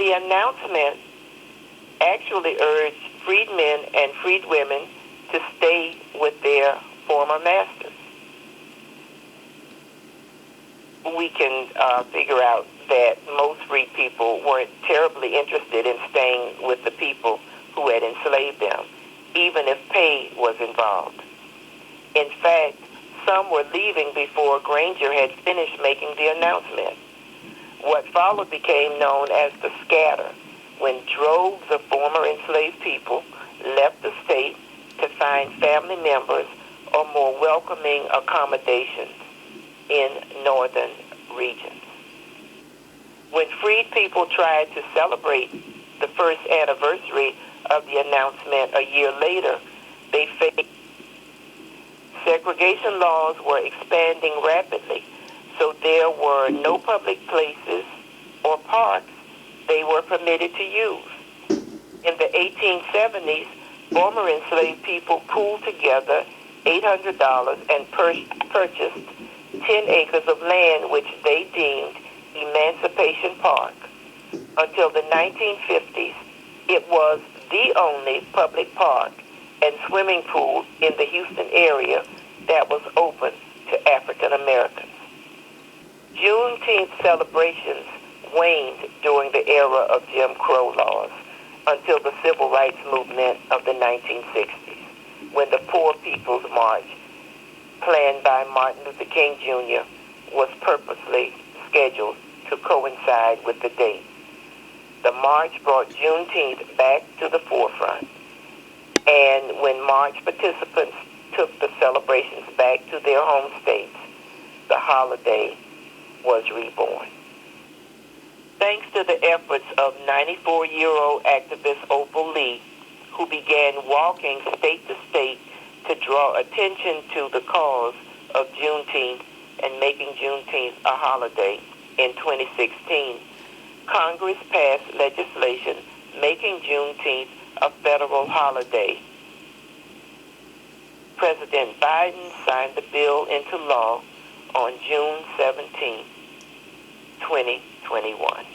The announcement actually urged freedmen and freedwomen to stay with their former masters. We can figure out that most free people weren't terribly interested in staying with the people who had enslaved them, even if pay was involved. In fact, some were leaving before Granger had finished making the announcement. What followed became known as the scatter, when droves of former enslaved people left the state to find family members or more welcoming accommodations in northern regions. When freed people tried to celebrate the first anniversary of the announcement a year later, they faced segregation laws were expanding rapidly, so there were no public places or parks they were permitted to use. In the 1870s, former enslaved people pooled together $800 and purchased 10 acres of land which they deemed Emancipation Park. Until the 1950s, it was the only public park and swimming pool in the Houston area that was open to African Americans. Juneteenth celebrations waned during the era of Jim Crow laws until the Civil Rights Movement of the 1960s, when the Poor People's March, planned by Martin Luther King Jr., was purposely scheduled to coincide with the date. The march brought Juneteenth back to the forefront, and when march participants took the celebrations back to their home states, the holiday was reborn. Thanks to the efforts of 94-year-old activist Opal Lee, who began walking state to state to draw attention to the cause of Juneteenth and making Juneteenth a holiday in 2016, Congress passed legislation making Juneteenth a federal holiday. President Biden signed the bill into law on June 17, 2021.